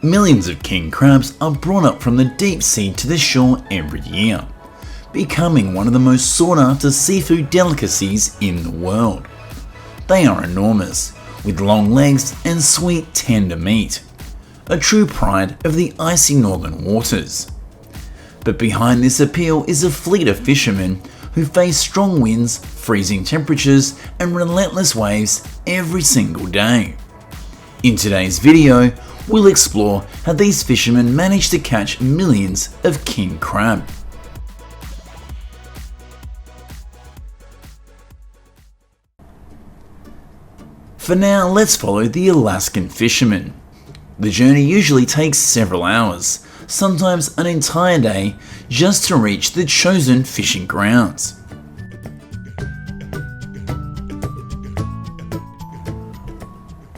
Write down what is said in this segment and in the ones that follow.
Millions of king crabs are brought up from the deep sea to the shore every year, becoming one of the most sought after seafood delicacies in the world. They are enormous, with long legs and sweet tender meat, a true pride of the icy northern waters. But behind this appeal is a fleet of fishermen who face strong winds, freezing temperatures and relentless waves every single day. In today's video, we'll explore how these fishermen manage to catch millions of king crab. For now, let's follow the Alaskan fishermen. The journey usually takes several hours, sometimes an entire day, just to reach the chosen fishing grounds.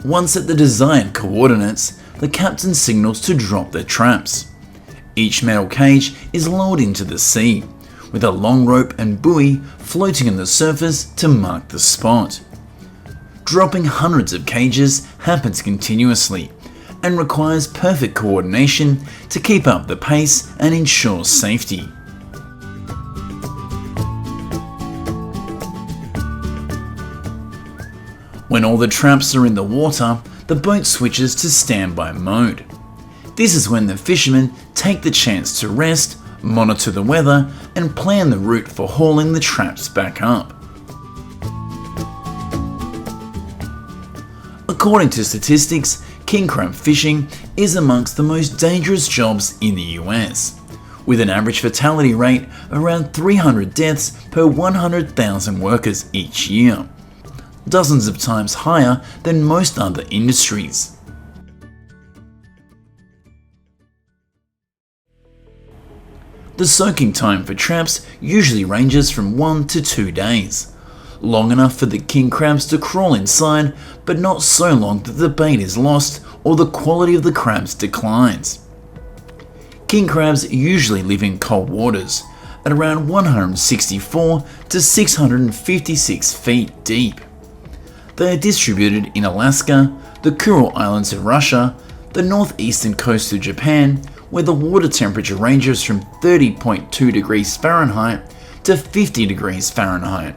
Once at the desired coordinates, the captain signals to drop their traps. Each metal cage is lowered into the sea, with a long rope and buoy floating on the surface to mark the spot. Dropping hundreds of cages happens continuously and requires perfect coordination to keep up the pace and ensure safety. When all the traps are in the water, the boat switches to standby mode. This is when the fishermen take the chance to rest, monitor the weather, and plan the route for hauling the traps back up. According to statistics, king crab fishing is amongst the most dangerous jobs in the US, with an average fatality rate around 300 deaths per 100,000 workers each year, dozens of times higher than most other industries. The soaking time for traps usually ranges from 1 to 2 days, long enough for the king crabs to crawl inside, but not so long that the bait is lost or the quality of the crabs declines. King crabs usually live in cold waters, at around 164 to 656 feet deep. They are distributed in Alaska, the Kuril Islands of Russia, the northeastern coast of Japan, where the water temperature ranges from 30.2 degrees Fahrenheit to 50 degrees Fahrenheit.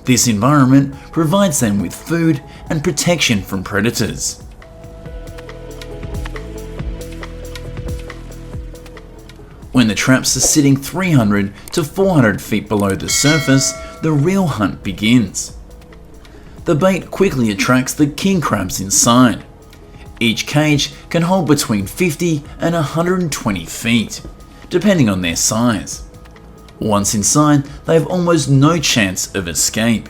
This environment provides them with food and protection from predators. When the traps are sitting 300 to 400 feet below the surface, the real hunt begins. The bait quickly attracts the king crabs inside. Each cage can hold between 50 and 120 feet, depending on their size. Once inside, they have almost no chance of escape.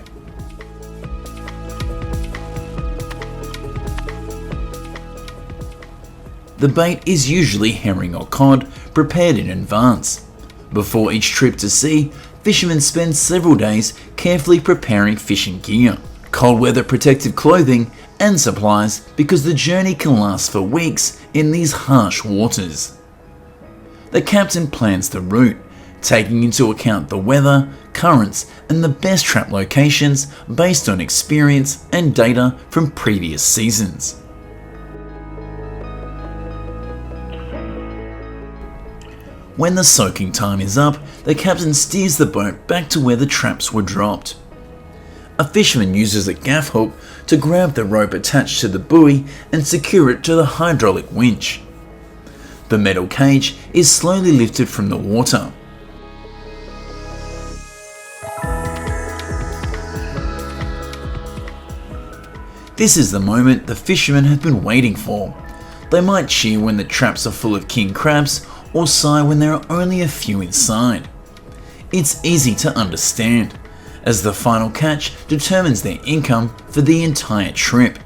The bait is usually herring or cod, prepared in advance. Before each trip to sea, fishermen spend several days carefully preparing fishing gear, cold weather protective clothing, and supplies because the journey can last for weeks in these harsh waters. The captain plans the route, taking into account the weather, currents, and the best trap locations based on experience and data from previous seasons. When the soaking time is up, the captain steers the boat back to where the traps were dropped. A fisherman uses a gaff hook to grab the rope attached to the buoy and secure it to the hydraulic winch. The metal cage is slowly lifted from the water. This is the moment the fishermen have been waiting for. They might cheer when the traps are full of king crabs, or sigh when there are only a few inside. It's easy to understand, as the final catch determines their income for the entire trip.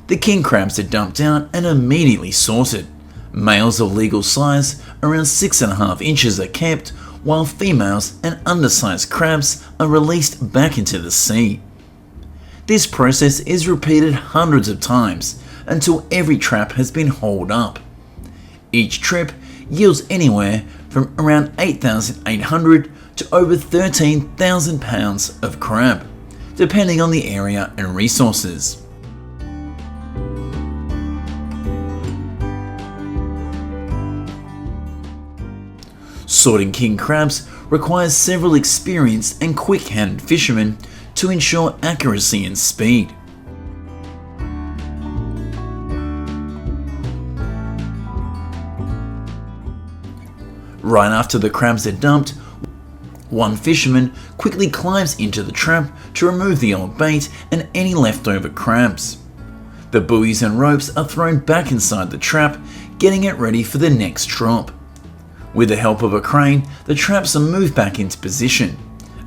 The king crabs are dumped out and immediately sorted. Males of legal size, around 6.5 inches, are kept, while females and undersized crabs are released back into the sea. This process is repeated hundreds of times until every trap has been hauled up. Each trip yields anywhere from around 8,800 to over 13,000 pounds of crab, depending on the area and resources. Sorting king crabs requires several experienced and quick-handed fishermen to ensure accuracy and speed. Right after the crabs are dumped, one fisherman quickly climbs into the trap to remove the old bait and any leftover crabs. The buoys and ropes are thrown back inside the trap, getting it ready for the next drop. With the help of a crane, the traps are moved back into position,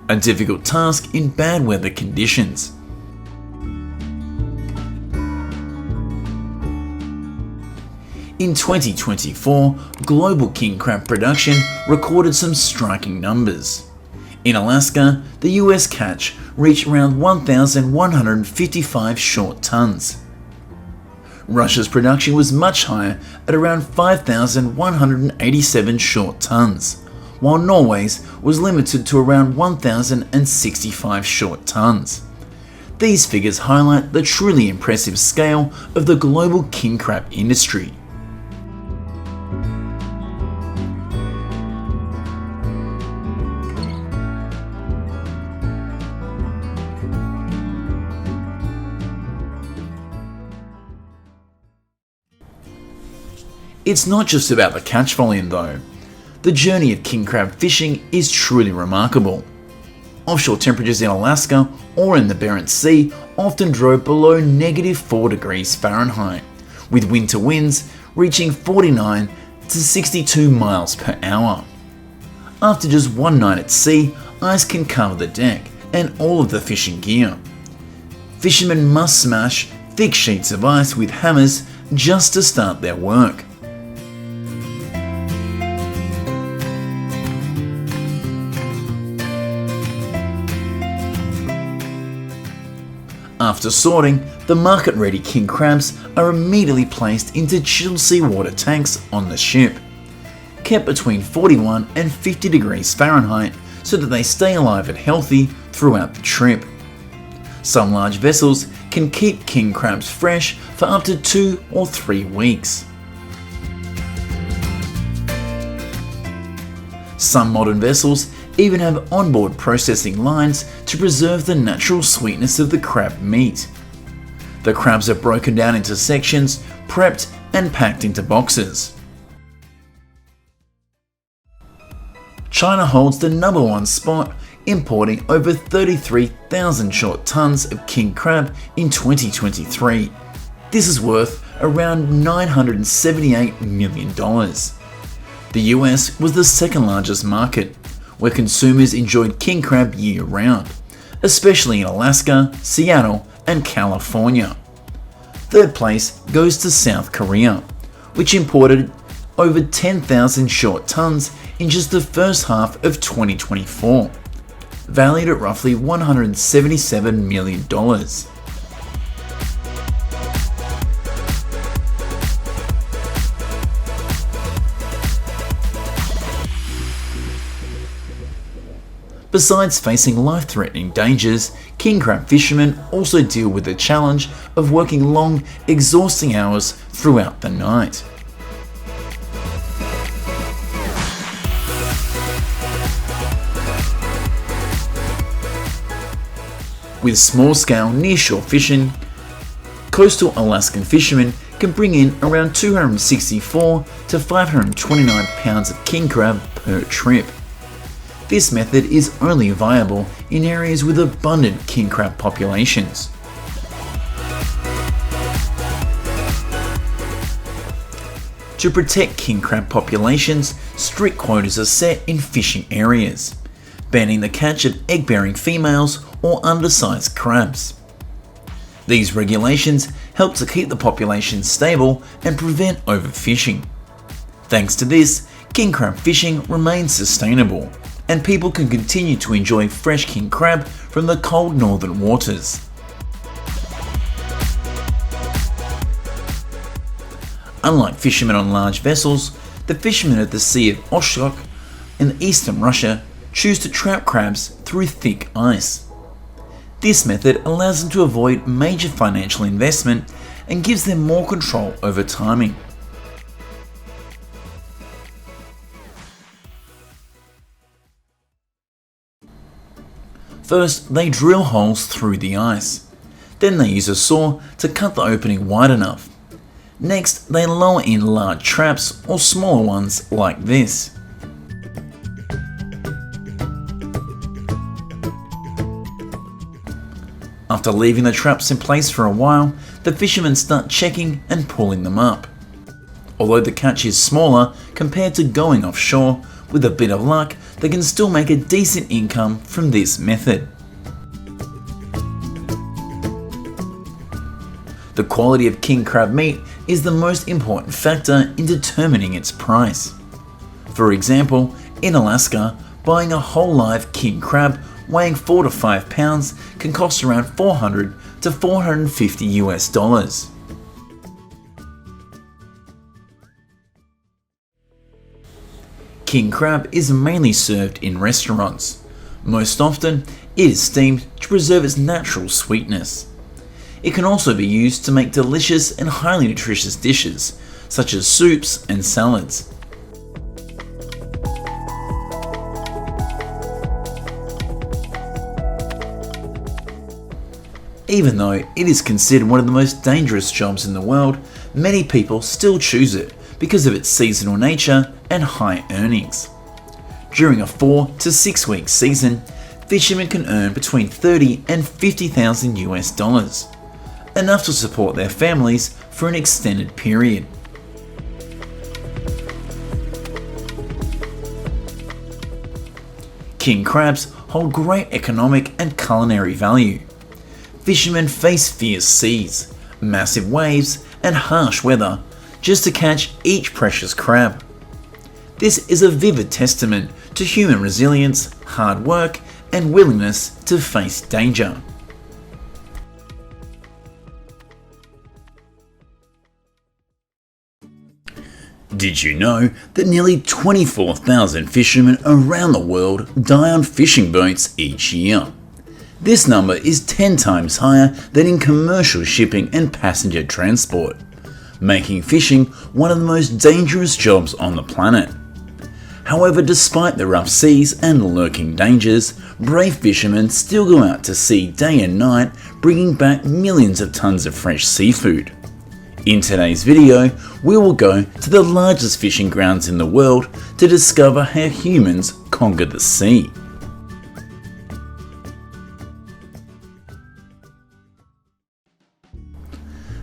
a difficult task in bad weather conditions. In 2024, global king crab production recorded some striking numbers. In Alaska, the US catch reached around 1,155 short tons. Russia's production was much higher at around 5,187 short tons, while Norway's was limited to around 1,065 short tons. These figures highlight the truly impressive scale of the global king crab industry. It's not just about the catch volume though. The journey of king crab fishing is truly remarkable. Offshore temperatures in Alaska or in the Barents Sea often drove below -4 degrees Fahrenheit, with winter winds reaching 49 to 62 miles per hour. After just one night at sea, ice can cover the deck and all of the fishing gear. Fishermen must smash thick sheets of ice with hammers just to start their work. After sorting, the market-ready king crabs are immediately placed into chilled seawater tanks on the ship, kept between 41 and 50 degrees Fahrenheit so that they stay alive and healthy throughout the trip. Some large vessels can keep king crabs fresh for up to 2 or 3 weeks. Some modern vessels even have onboard processing lines to preserve the natural sweetness of the crab meat. The crabs are broken down into sections, prepped and packed into boxes. China holds the #1 spot, importing over 33,000 short tons of king crab in 2023. This is worth around $978 million. The US was the second largest market, where consumers enjoyed king crab year-round, especially in Alaska, Seattle, and California. Third place goes to South Korea, which imported over 10,000 short tons in just the first half of 2024, valued at roughly $177 million. Besides facing life-threatening dangers, king crab fishermen also deal with the challenge of working long, exhausting hours throughout the night. With small-scale nearshore fishing, coastal Alaskan fishermen can bring in around 264 to 529 pounds of king crab per trip. This method is only viable in areas with abundant king crab populations. To protect king crab populations, strict quotas are set in fishing areas, banning the catch of egg-bearing females or undersized crabs. These regulations help to keep the population stable and prevent overfishing. Thanks to this, king crab fishing remains sustainable, and people can continue to enjoy fresh king crab from the cold northern waters. Unlike fishermen on large vessels, the fishermen of the Sea of Okhotsk in eastern Russia choose to trap crabs through thick ice. This method allows them to avoid major financial investment and gives them more control over timing. First, they drill holes through the ice. Then they use a saw to cut the opening wide enough. Next, they lower in large traps or smaller ones like this. After leaving the traps in place for a while, the fishermen start checking and pulling them up. Although the catch is smaller compared to going offshore, with a bit of luck, they can still make a decent income from this method. The quality of king crab meat is the most important factor in determining its price. For example, in Alaska, buying a whole live king crab weighing 4 to 5 pounds can cost around $400 to $450 US. King crab is mainly served in restaurants. Most often, it is steamed to preserve its natural sweetness. It can also be used to make delicious and highly nutritious dishes, such as soups and salads. Even though it is considered one of the most dangerous jobs in the world, many people still choose it because of its seasonal nature and high earnings. During a 4 to 6 week season, fishermen can earn between $30,000 and $50,000 US, enough to support their families for an extended period. King crabs hold great economic and culinary value. Fishermen face fierce seas, massive waves, and harsh weather just to catch each precious crab. This is a vivid testament to human resilience, hard work, and willingness to face danger. Did you know that nearly 24,000 fishermen around the world die on fishing boats each year? This number is 10 times higher than in commercial shipping and passenger transport, making fishing one of the most dangerous jobs on the planet. However, despite the rough seas and lurking dangers, brave fishermen still go out to sea day and night, bringing back millions of tons of fresh seafood. In today's video, we will go to the largest fishing grounds in the world to discover how humans conquered the sea.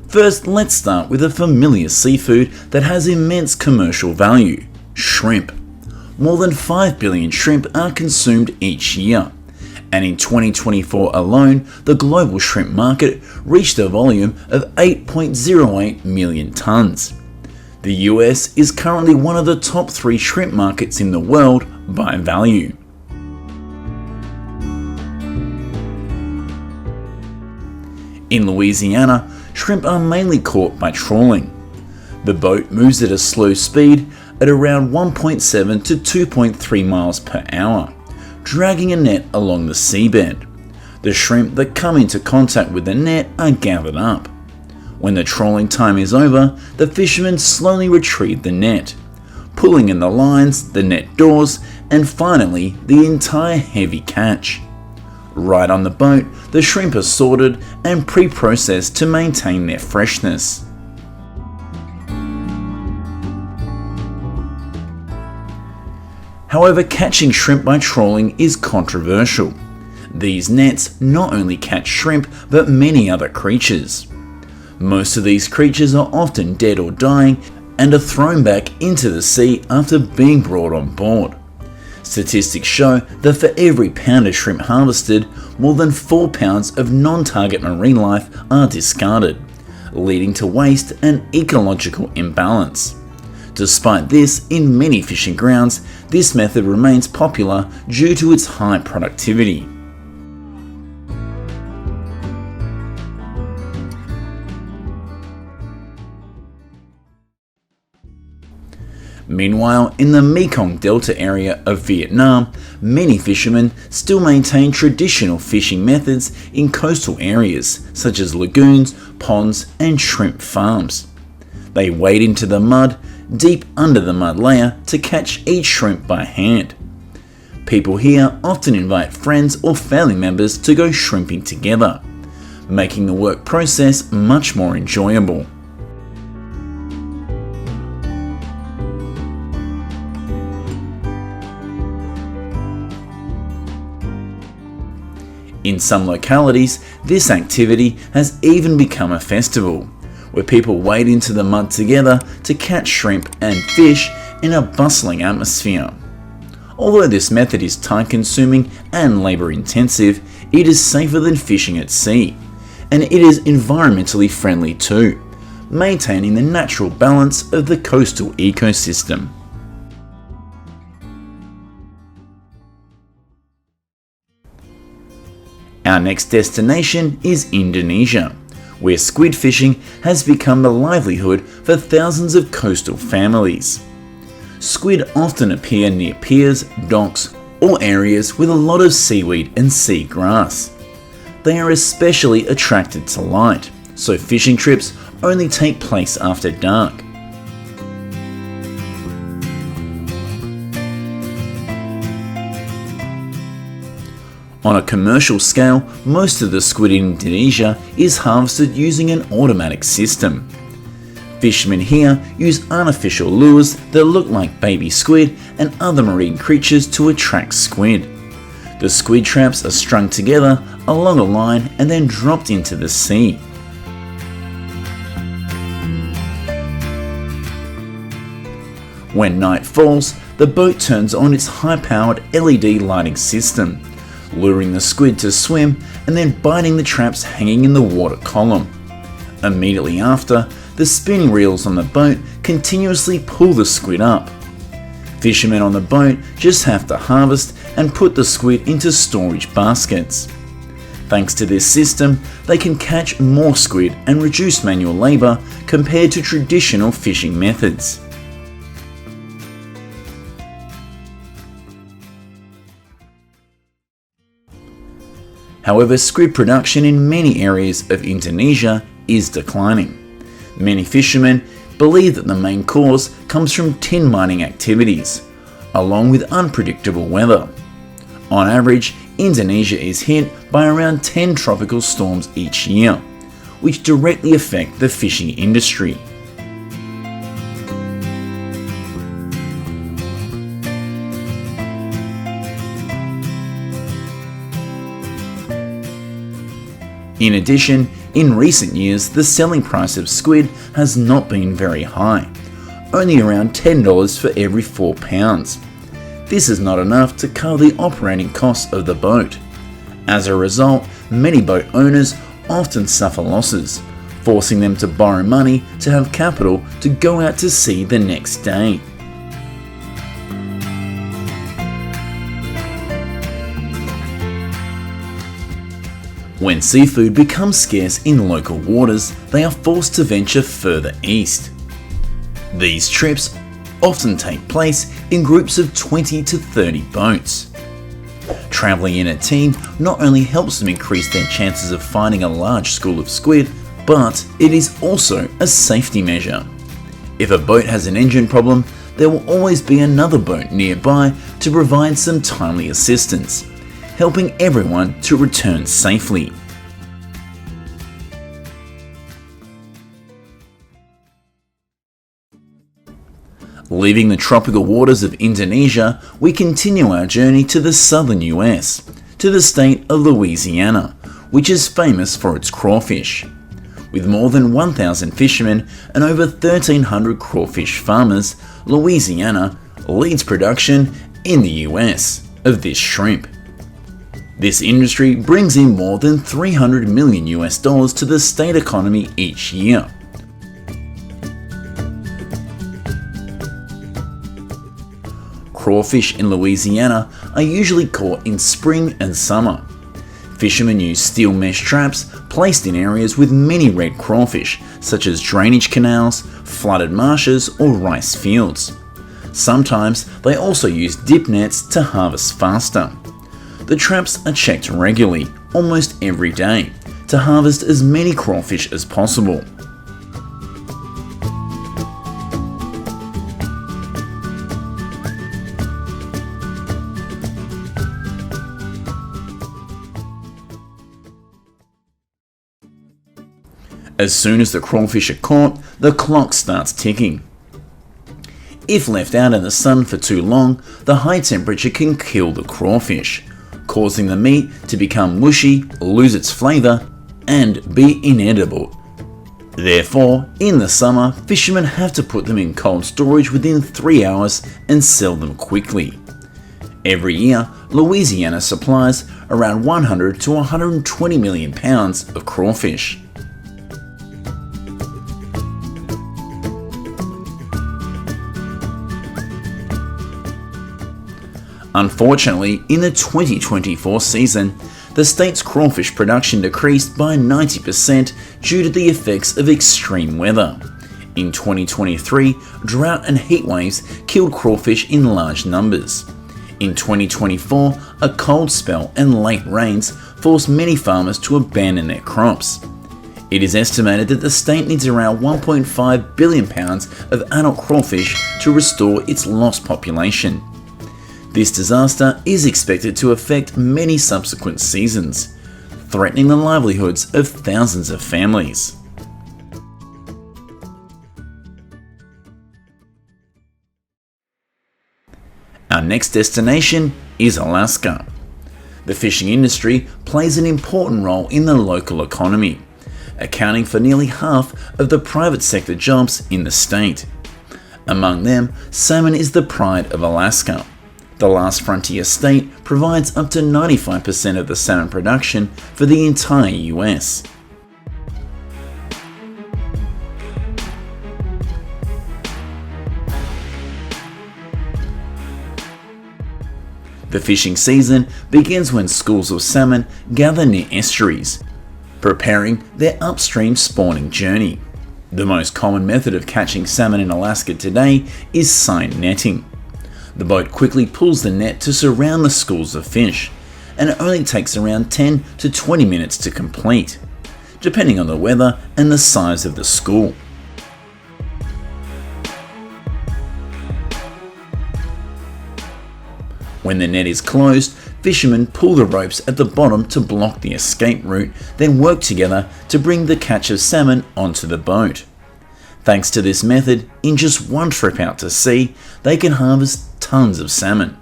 First, let's start with a familiar seafood that has immense commercial value: shrimp. More than 5 billion shrimp are consumed each year, and in 2024 alone, the global shrimp market reached a volume of 8.08 million tons. The US is currently one of the top 3 shrimp markets in the world by value. In Louisiana, shrimp are mainly caught by trawling. The boat moves at a slow speed at around 1.7 to 2.3 miles per hour, dragging a net along the seabed. The shrimp that come into contact with the net are gathered up. When the trawling time is over, the fishermen slowly retrieve the net, pulling in the lines, the net doors, and finally the entire heavy catch. Right on the boat, the shrimp are sorted and pre-processed to maintain their freshness. However, catching shrimp by trawling is controversial. These nets not only catch shrimp, but many other creatures. Most of these creatures are often dead or dying and are thrown back into the sea after being brought on board. Statistics show that for every pound of shrimp harvested, more than 4 pounds of non-target marine life are discarded, leading to waste and ecological imbalance. Despite this, in many fishing grounds, this method remains popular due to its high productivity. Meanwhile, in the Mekong Delta area of Vietnam, many fishermen still maintain traditional fishing methods in coastal areas such as lagoons, ponds, and shrimp farms. They wade into the mud, deep under the mud layer, to catch each shrimp by hand. People here often invite friends or family members to go shrimping together, making the work process much more enjoyable. In some localities, this activity has even become a festival, where people wade into the mud together to catch shrimp and fish in a bustling atmosphere. Although this method is time-consuming and labour-intensive, it is safer than fishing at sea, and it is environmentally friendly too, maintaining the natural balance of the coastal ecosystem. Our next destination is Indonesia, where squid fishing has become the livelihood for thousands of coastal families. Squid often appear near piers, docks, or areas with a lot of seaweed and seagrass. They are especially attracted to light, so fishing trips only take place after dark. On a commercial scale, most of the squid in Indonesia is harvested using an automatic system. Fishermen here use artificial lures that look like baby squid and other marine creatures to attract squid. The squid traps are strung together along a line and then dropped into the sea. When night falls, the boat turns on its high-powered LED lighting system, luring the squid to swim and then biting the traps hanging in the water column. Immediately after, the spinning reels on the boat continuously pull the squid up. Fishermen on the boat just have to harvest and put the squid into storage baskets. Thanks to this system, they can catch more squid and reduce manual labour compared to traditional fishing methods. However, squid production in many areas of Indonesia is declining. Many fishermen believe that the main cause comes from tin mining activities, along with unpredictable weather. On average, Indonesia is hit by around 10 tropical storms each year, which directly affect the fishing industry. In addition, in recent years, the selling price of squid has not been very high, only around $10 for every 4 pounds. This is not enough to cover the operating costs of the boat. As a result, many boat owners often suffer losses, forcing them to borrow money to have capital to go out to sea the next day. When seafood becomes scarce in local waters, they are forced to venture further east. These trips often take place in groups of 20 to 30 boats. Travelling in a team not only helps them increase their chances of finding a large school of squid, but it is also a safety measure. If a boat has an engine problem, there will always be another boat nearby to provide some timely assistance, helping everyone to return safely. Leaving the tropical waters of Indonesia, we continue our journey to the southern US, to the state of Louisiana, which is famous for its crawfish. With more than 1,000 fishermen and over 1,300 crawfish farmers, Louisiana leads production in the US of this shrimp. This industry brings in more than $300 million to the state economy each year. Crawfish in Louisiana are usually caught in spring and summer. Fishermen use steel mesh traps placed in areas with many red crawfish, such as drainage canals, flooded marshes, or rice fields. Sometimes they also use dip nets to harvest faster. The traps are checked regularly, almost every day, to harvest as many crawfish as possible. As soon as the crawfish are caught, the clock starts ticking. If left out in the sun for too long, the high temperature can kill the crawfish, causing the meat to become mushy, lose its flavour, and be inedible. Therefore, in the summer, fishermen have to put them in cold storage within 3 hours and sell them quickly. Every year, Louisiana supplies around 100 to 120 million pounds of crawfish. Unfortunately, in the 2024 season, the state's crawfish production decreased by 90% due to the effects of extreme weather. In 2023, drought and heat waves killed crawfish in large numbers. In 2024, a cold spell and late rains forced many farmers to abandon their crops. It is estimated that the state needs around 1.5 billion pounds of adult crawfish to restore its lost population. This disaster is expected to affect many subsequent seasons, threatening the livelihoods of thousands of families. Our next destination is Alaska. The fishing industry plays an important role in the local economy, accounting for nearly half of the private sector jobs in the state. Among them, salmon is the pride of Alaska. The last frontier state provides up to 95% of the salmon production for the entire US. The fishing season begins when schools of salmon gather near estuaries, preparing their upstream spawning journey. The most common method of catching salmon in Alaska today is seine netting. The boat quickly pulls the net to surround the schools of fish, and it only takes around 10 to 20 minutes to complete, depending on the weather and the size of the school. When the net is closed, fishermen pull the ropes at the bottom to block the escape route, then work together to bring the catch of salmon onto the boat. Thanks to this method, in just one trip out to sea, they can harvest tons of salmon.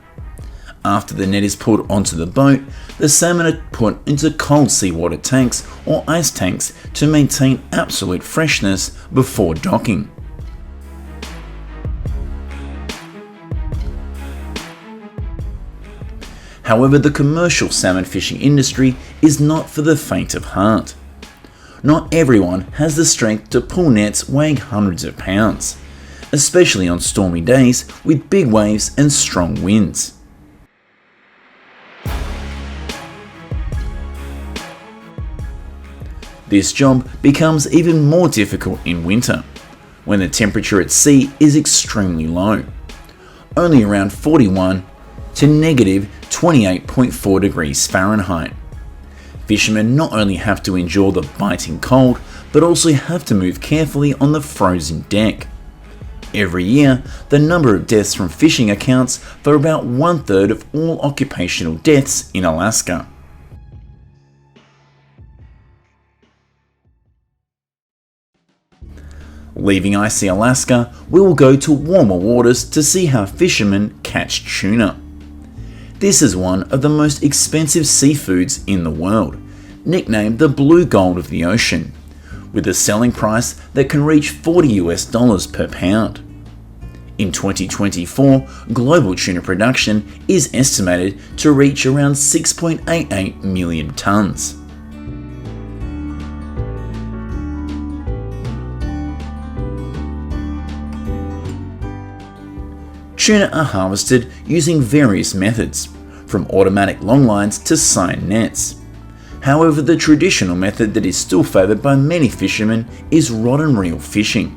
After the net is pulled onto the boat, the salmon are put into cold seawater tanks or ice tanks to maintain absolute freshness before docking. However, the commercial salmon fishing industry is not for the faint of heart. Not everyone has the strength to pull nets weighing hundreds of pounds, especially on stormy days with big waves and strong winds. This job becomes even more difficult in winter, when the temperature at sea is extremely low, only around 41 to negative 28.4 degrees Fahrenheit. Fishermen not only have to endure the biting cold, but also have to move carefully on the frozen deck. Every year, the number of deaths from fishing accounts for about 1/3 of all occupational deaths in Alaska. Leaving icy Alaska, we will go to warmer waters to see how fishermen catch tuna. This is one of the most expensive seafoods in the world, nicknamed the blue gold of the ocean, with a selling price that can reach $40 per pound. In 2024, global tuna production is estimated to reach around 6.88 million tons. Tuna are harvested using various methods, from automatic longlines to seine nets. However, the traditional method that is still favoured by many fishermen is rod and reel fishing.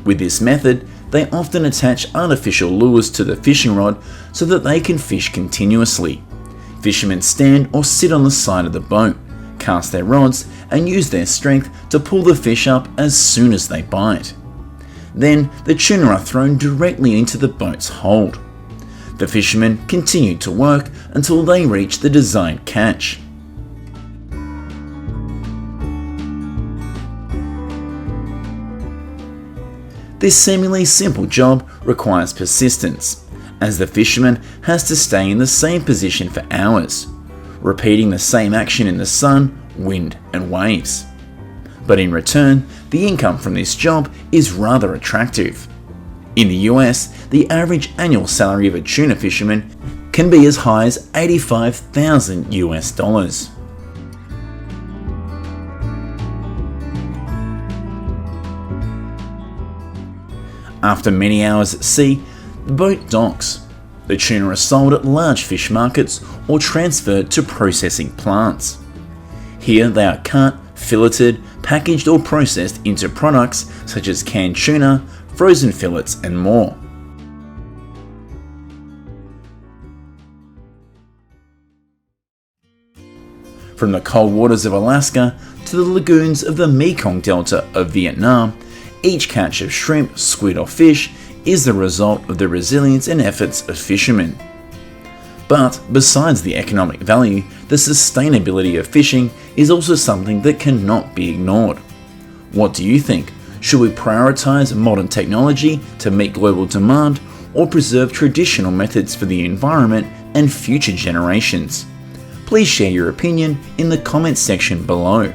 With this method, they often attach artificial lures to the fishing rod so that they can fish continuously. Fishermen stand or sit on the side of the boat, cast their rods, and use their strength to pull the fish up as soon as they bite. Then the tuna are thrown directly into the boat's hold. The fishermen continue to work until they reach the desired catch. This seemingly simple job requires persistence, as the fisherman has to stay in the same position for hours, repeating the same action in the sun, wind, and waves. But in return, the income from this job is rather attractive. In the US, the average annual salary of a tuna fisherman can be as high as $85,000 US. After many hours at sea, the boat docks. The tuna are sold at large fish markets or transferred to processing plants. Here they are cut, filleted, packaged or processed into products such as canned tuna, frozen fillets and more. From the cold waters of Alaska to the lagoons of the Mekong Delta of Vietnam, each catch of shrimp, squid or fish is the result of the resilience and efforts of fishermen. But besides the economic value, the sustainability of fishing is also something that cannot be ignored. What do you think? Should we prioritize modern technology to meet global demand or preserve traditional methods for the environment and future generations? Please share your opinion in the comments section below.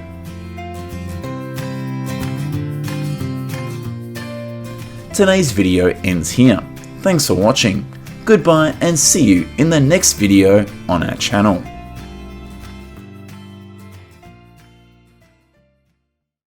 Today's video ends here. Thanks for watching. Goodbye and see you in the next video on our channel.